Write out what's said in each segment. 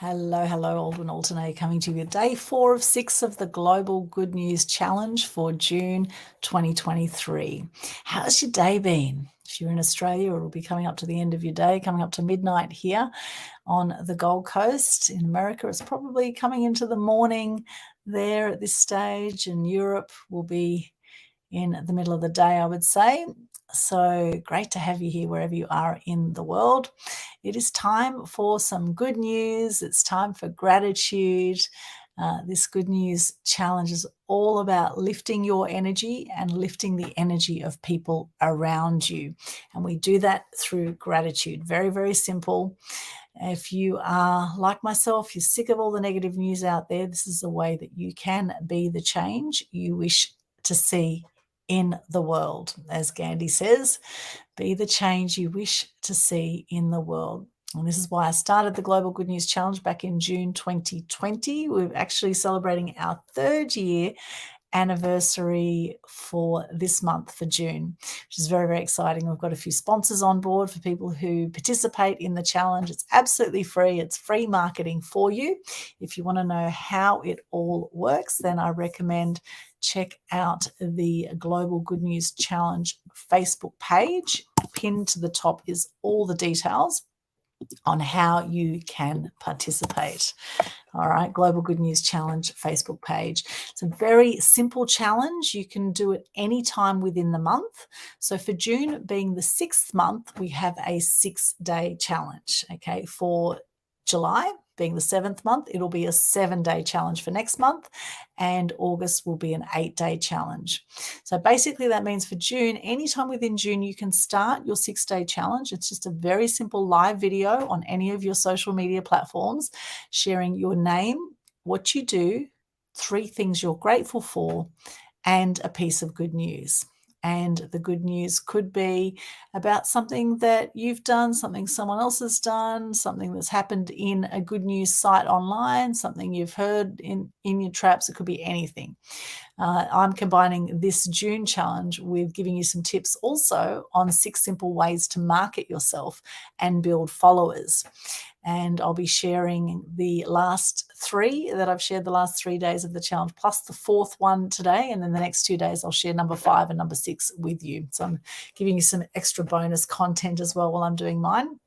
Hello, Alden Alternate coming to you with day 4 of 6 of the Global Good News Challenge for June 2023. How's your day been? If you're in Australia, it'll be coming up to the end of your day, coming up to midnight here on the Gold Coast. In America, it's probably coming into the morning there at this stage, and Europe will be in the middle of the day, I would say. So great to have you here wherever you are in the world. It is time for some good news. It's time for gratitude. This good news challenge is all about lifting your energy and lifting the energy of people around you. And we do that through gratitude. Very, very simple. If you are like myself, you're sick of all the negative news out there, this is a way that you can be the change you wish to see in the world. As Gandhi says, be the change you wish to see in the world. And this is why I started the Global Good News Challenge back in June 2020. We're actually celebrating our 3rd year anniversary for this month for June, which is very, very exciting. We've got a few sponsors on board for people who participate in the challenge. It's absolutely free. It's free marketing for you. If you want to know how it all works, then I recommend check out the Global Good News Challenge Facebook page. Pinned to the top is all the details on how you can participate. All right, Global Good News Challenge Facebook page. It's a very simple challenge. You can do it anytime within the month. So for June being the 6th month, we have a 6-day challenge. Okay, for July being the 7th month, it'll be a 7-day challenge for next month, and August will be an 8-day challenge. So basically that means for June, anytime within June, you can start your 6-day challenge. It's just a very simple live video on any of your social media platforms, sharing your name, what you do, 3 things you're grateful for, and a piece of good news. And the good news could be about something that you've done, something someone else has done, something that's happened in a good news site online, something you've heard in your traps. It could be anything. I'm combining this June challenge with giving you some tips also on 6 simple ways to market yourself and build followers. And I'll be sharing the last 3 that I've shared the last 3 days of the challenge, plus the 4th one today. And then the next 2 days, I'll share number 5 and number 6 with you. So I'm giving you some extra bonus content as well while I'm doing mine.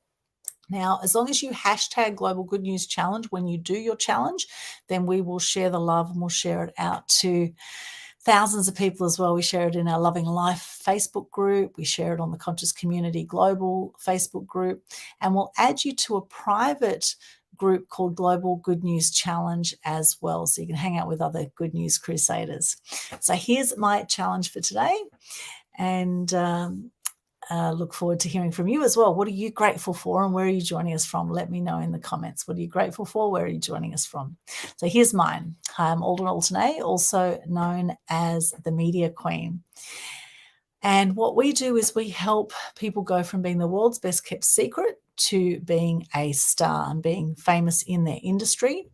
Now, as long as you hashtag Global Good News Challenge when you do your challenge, then we will share the love and we'll share it out to thousands of people as well. We share it in our Loving Life Facebook group. We share it on the Conscious Community Global Facebook group. And we'll add you to a private group called Global Good News Challenge as well, so you can hang out with other Good News Crusaders. So here's my challenge for today. And look forward to hearing from you as well. What are you grateful for and where are you joining us from? Let me know in the comments. What are you grateful for? Where are you joining us from? So here's mine. Hi, I'm Alden Alternate, also known as the Media Queen. And what we do is we help people go from being the world's best kept secret to being a star and being famous in their industry.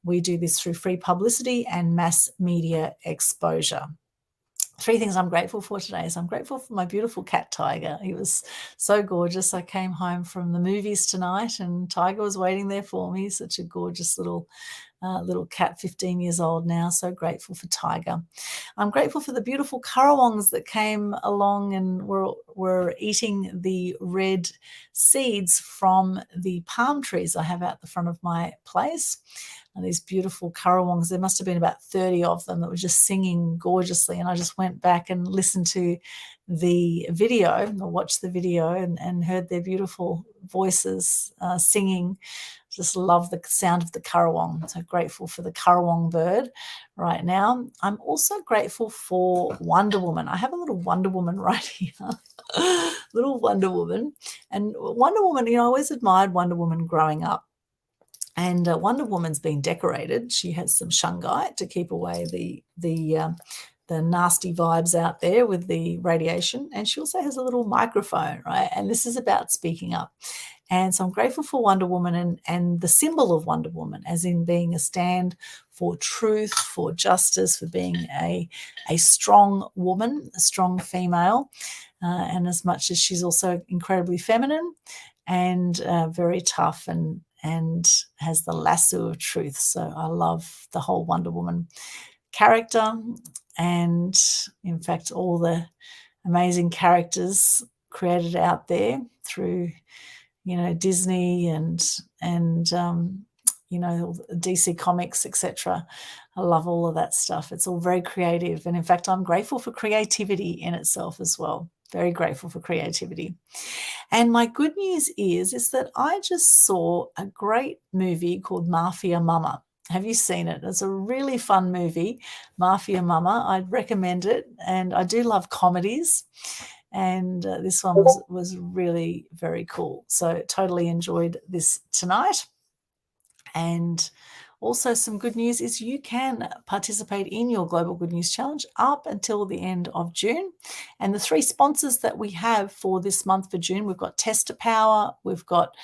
We do this through free publicity and mass media exposure. 3 things I'm grateful for today is I'm grateful for my beautiful cat, Tiger. He was so gorgeous. I came home from the movies tonight and Tiger was waiting there for me. Such a gorgeous little cat, 15 years old now. So grateful for Tiger. I'm grateful for the beautiful currawongs that came along and were eating the red seeds from the palm trees I have out the front of my place. And these beautiful currawongs, there must have been about 30 of them that were just singing gorgeously. And I just went back and listened to the video, or watched the video and heard their beautiful voices singing. Just love the sound of the currawong. So grateful for the currawong bird right now. I'm also grateful for Wonder Woman. I have a little Wonder Woman right here. Little Wonder Woman. And Wonder Woman, I always admired Wonder Woman growing up. And Wonder Woman's been decorated. She has some shungite to keep away the nasty vibes out there with the radiation. And she also has a little microphone, right? And this is about speaking up. And so I'm grateful for Wonder Woman and the symbol of Wonder Woman, as in being a stand for truth, for justice, for being a strong woman, a strong female. And as much as she's also incredibly feminine and very tough and has the lasso of truth. So I love the whole Wonder Woman character, and in fact all the amazing characters created out there through Disney and DC Comics, etc. I love all of that stuff. It's all very creative, and in fact I'm grateful for creativity in itself as well. Very grateful for creativity. And my good news is that I just saw a great movie called Mafia Mama. Have you seen it? It's a really fun movie, Mafia Mama. I'd recommend it, and I do love comedies, and this one was really very cool. So totally enjoyed this tonight. And also some good news is you can participate in your Global Good News Challenge up until the end of June. And the 3 sponsors that we have for this month for June, we've got Tester Power, we've got,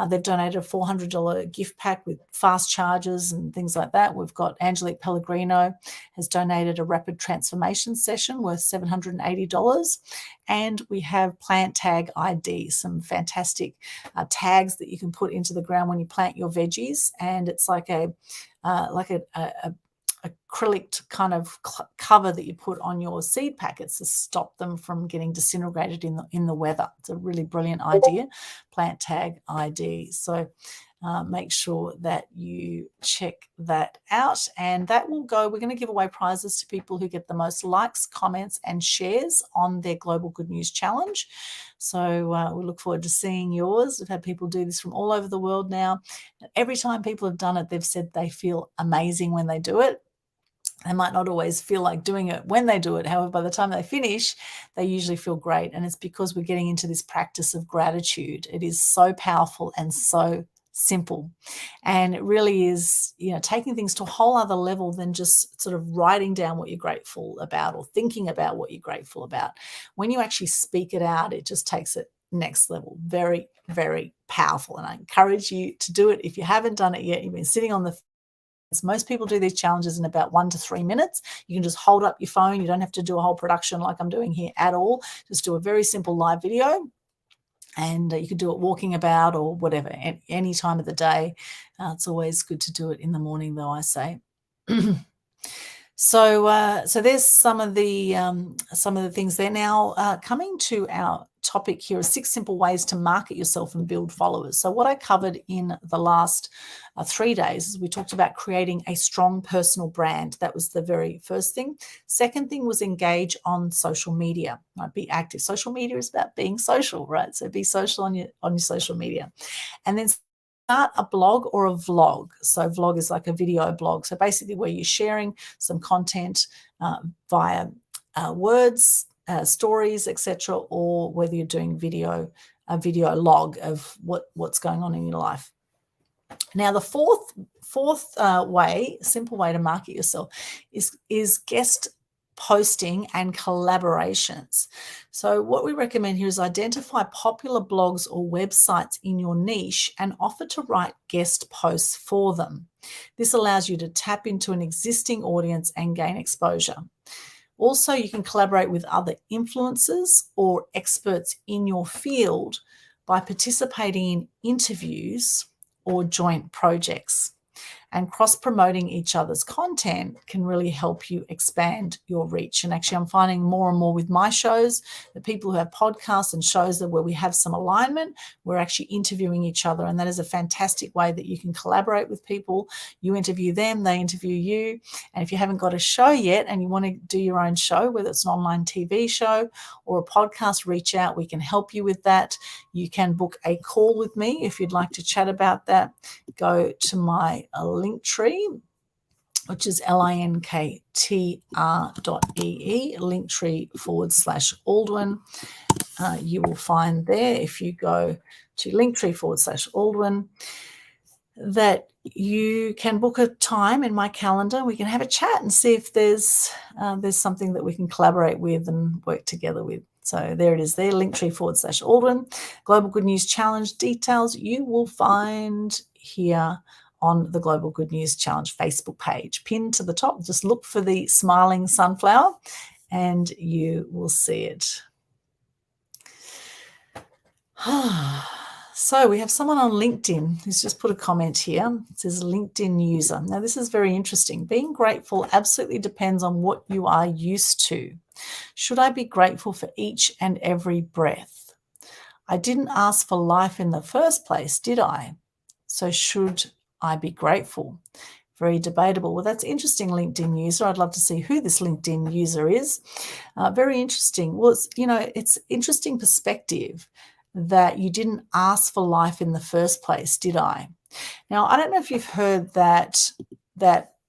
they've donated a $400 gift pack with fast chargers and things like that. We've got Angelique Pellegrino has donated a rapid transformation session worth $780. And we have Plant Tag ID, some fantastic tags that you can put into the ground when you plant your veggies. And it's like a acrylic kind of cover that you put on your seed packets to stop them from getting disintegrated in the weather. It's a really brilliant idea, Plant Tag ID. So make sure that you check that out, and that will go. We're going to give away prizes to people who get the most likes, comments, and shares on their Global Good News Challenge. So we look forward to seeing yours. We've had people do this from all over the world now. Every time people have done it, they've said they feel amazing when they do it. They might not always feel like doing it when they do it. However, by the time they finish, they usually feel great. And it's because we're getting into this practice of gratitude. It is so powerful and so simple. And it really is, taking things to a whole other level than just sort of writing down what you're grateful about or thinking about what you're grateful about. When you actually speak it out, it just takes it next level. Very, very powerful. And I encourage you to do it. If you haven't done it yet, you've been sitting on the most people do these challenges in about 1 to 3 minutes. You can just hold up your phone. You don't have to do a whole production like I'm doing here at all. Just do a very simple live video, and you could do it walking about or whatever, any time of the day. It's always good to do it in the morning, though, I say. So there's some of the things there. Now, coming to our topic here are 6 simple ways to market yourself and build followers. So what I covered in the last 3 days is we talked about creating a strong personal brand. That was the very first thing. Second thing was engage on social media. Right? Be active. Social media is about being social, right? So be social on your social media. And then start a blog or a vlog. So vlog is like a video blog. So basically where you're sharing some content via words, stories, etc., or whether you're doing a video log of what's going on in your life. Now, the fourth simple way to market yourself is guest posting and collaborations. So what we recommend here is identify popular blogs or websites in your niche and offer to write guest posts for them. This allows you to tap into an existing audience and gain exposure. Also, you can collaborate with other influencers or experts in your field by participating in interviews or joint projects. And cross-promoting each other's content can really help you expand your reach. And actually, I'm finding more and more with my shows that people who have podcasts and shows that where we have some alignment, we're actually interviewing each other. And that is a fantastic way that you can collaborate with people. You interview them, they interview you. And if you haven't got a show yet and you want to do your own show, whether it's an online TV show or a podcast, reach out. We can help you with that. You can book a call with me if you'd like to chat about that. Go to my Linktree, which is linktr.ee, Linktree/Aldwin. You will find there, if you go to Linktree/Aldwin, that you can book a time in my calendar. We can have a chat and see if there's something that we can collaborate with and work together with. So there it is there, Linktree/Aldwin. Global Good News Challenge details you will find here on the Global Good News Challenge Facebook page. Pinned to the top, just look for the smiling sunflower and you will see it. So we have someone on LinkedIn who's just put a comment here. It says LinkedIn user. Now, this is very interesting. Being grateful absolutely depends on what you are used to. Should I be grateful for each and every breath? I didn't ask for life in the first place, did I? So should I be grateful? Very debatable. Well, that's interesting, LinkedIn user. I'd love to see who this LinkedIn user is. Very interesting. Well, it's interesting perspective that you didn't ask for life in the first place, did I? Now, I don't know if you've heard that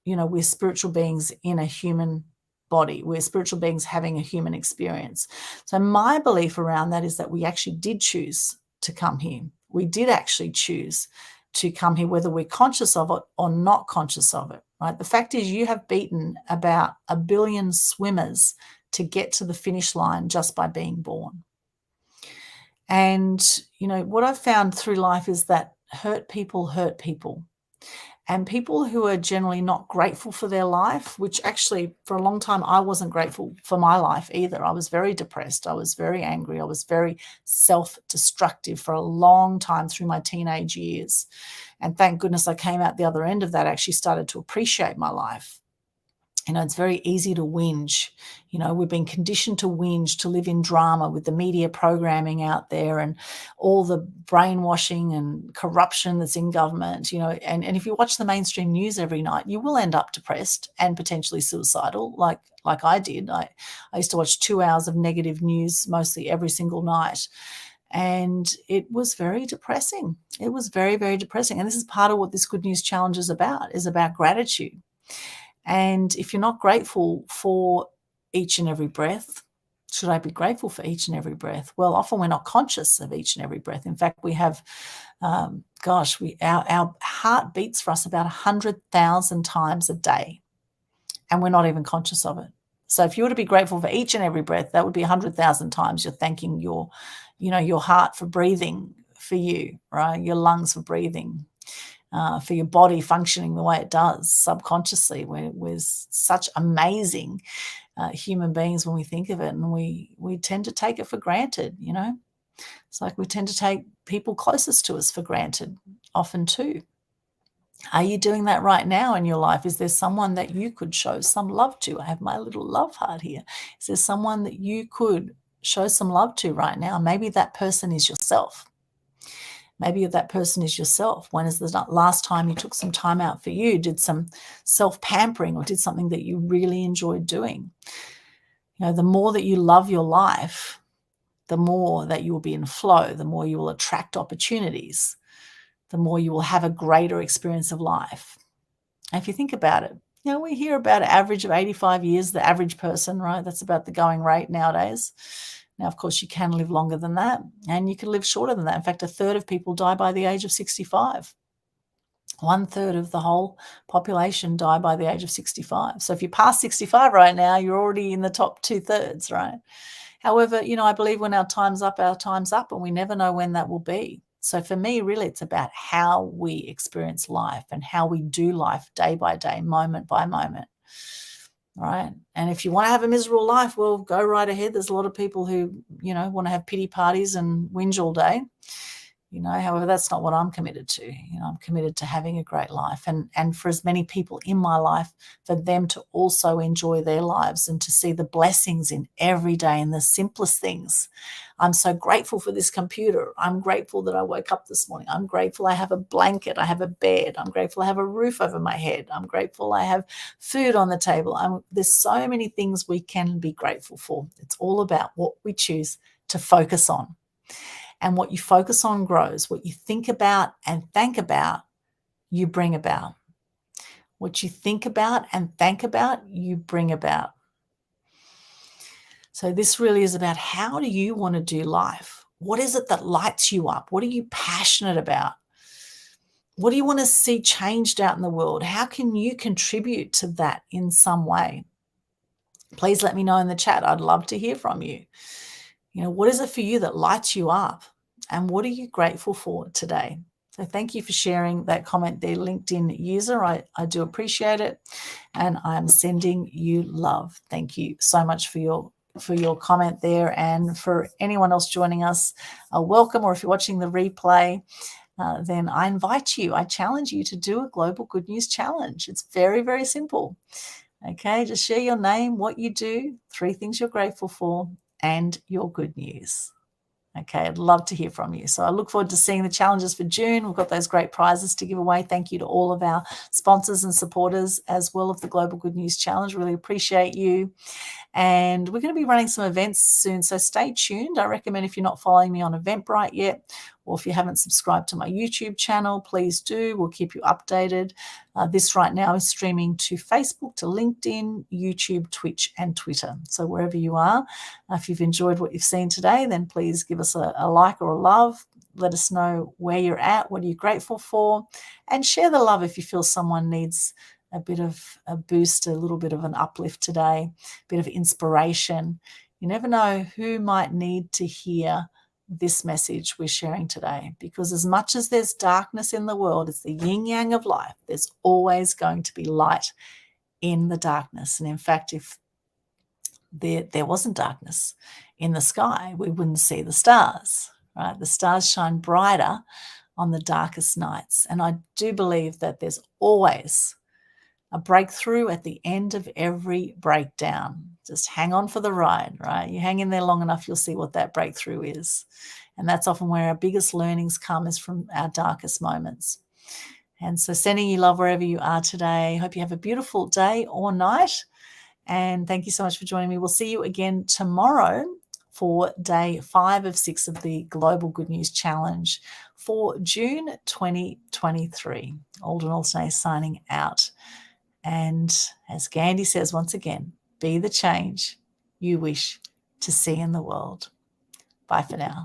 we're spiritual beings in a human body. We're spiritual beings having a human experience. So my belief around that is that we actually did choose to come here. We did actually choose to come here, whether we're conscious of it or not conscious of it, right? The fact is you have beaten about 1 billion swimmers to get to the finish line just by being born. And, what I've found through life is that hurt people hurt people. And people who are generally not grateful for their life, which actually for a long time I wasn't grateful for my life either. I was very depressed. I was very angry. I was very self-destructive for a long time through my teenage years. And thank goodness I came out the other end of that, actually started to appreciate my life. It's very easy to whinge. We've been conditioned to whinge, to live in drama with the media programming out there and all the brainwashing and corruption that's in government, and if you watch the mainstream news every night, you will end up depressed and potentially suicidal, like I did. I used to watch 2 hours of negative news mostly every single night. And it was very depressing. It was very, very depressing. And this is part of what this Good News Challenge is about gratitude. And if you're not grateful for each and every breath, should I be grateful for each and every breath? Well, often we're not conscious of each and every breath. In fact, we have, our heart beats for us about 100,000 times a day, and we're not even conscious of it. So if you were to be grateful for each and every breath, that would be 100,000 times you're thanking your heart for breathing for you, right? Your lungs for breathing. For your body functioning the way it does subconsciously. We're such amazing human beings when we think of it, and we tend to take it for granted, It's like we tend to take people closest to us for granted often too. Are you doing that right now in your life? Is there someone that you could show some love to? I have my little love heart here. Is there someone that you could show some love to right now? Maybe that person is yourself. Maybe that person is yourself. When is the last time you took some time out for you, did some self-pampering, or did something that you really enjoyed doing? The more that you love your life, the more that you will be in flow, the more you will attract opportunities, the more you will have a greater experience of life. And if you think about it, we hear about an average of 85 years, the average person, right? That's about the going rate nowadays. Now, of course, you can live longer than that, and you can live shorter than that. In fact, 1/3 of people die by the age of 65. 1/3 of the whole population die by the age of 65. So if you're past 65 right now, you're already in the top 2/3, right? However, I believe when our time's up, and we never know when that will be. So for me, really, it's about how we experience life and how we do life day by day, moment by moment. Right. And if you want to have a miserable life, well, go right ahead. There's a lot of people who, want to have pity parties and whinge all day. However, that's not what I'm committed to. I'm committed to having a great life, and for as many people in my life, for them to also enjoy their lives and to see the blessings in every day and the simplest things. I'm so grateful for this computer. I'm grateful that I woke up this morning. I'm grateful I have a blanket. I have a bed. I'm grateful I have a roof over my head. I'm grateful I have food on the table. There's so many things we can be grateful for. It's all about what we choose to focus on. And what you focus on grows. What you think about and thank about, you bring about. What you think about and thank about, you bring about. So this really is about, how do you want to do life? What is it that lights you up? What are you passionate about? What do you want to see changed out in the world? How can you contribute to that in some way? Please let me know in the chat. I'd love to hear from you. What is it for you that lights you up? And what are you grateful for today? So thank you for sharing that comment there, LinkedIn user. I do appreciate it. And I'm sending you love. Thank you so much for your for your comment there. And for anyone else joining us, welcome. Or if you're watching the replay, then I invite you, I challenge you to do a Global Good News Challenge. It's very, very simple. Okay, just share your name, what you do, 3 things you're grateful for, and your good news. Okay, I'd love to hear from you. So I look forward to seeing the challenges for June. We've got those great prizes to give away. Thank you to all of our sponsors and supporters as well of the Global Good News Challenge. Really appreciate you. And we're going to be running some events soon, so stay tuned. I recommend if you're not following me on Eventbrite yet, or if you haven't subscribed to my YouTube channel, please do. We'll keep you updated. This right now is streaming to Facebook, to LinkedIn, YouTube, Twitch, and Twitter. So wherever you are, if you've enjoyed what you've seen today, then please give us a like or a love. Let us know where you're at, what are you grateful for, and share the love if you feel someone needs a bit of a boost, a little bit of an uplift today, a bit of inspiration. You never know who might need to hear this message we're sharing today, because as much as there's darkness in the world, it's the yin yang of life. There's always going to be light in the darkness. And in fact, if there wasn't darkness in the sky, we wouldn't see the stars, right? The stars shine brighter on the darkest nights. And I do believe that there's always a breakthrough at the end of every breakdown. Just hang on for the ride, right? You hang in there long enough, you'll see what that breakthrough is. And that's often where our biggest learnings come, is from our darkest moments. And so sending you love wherever you are today. Hope you have a beautiful day or night. And thank you so much for joining me. We'll see you again tomorrow for day 5 of 6 of the Global Good News Challenge for June 2023. Alden Alternate signing out. And as Gandhi says once again, be the change you wish to see in the world. Bye for now.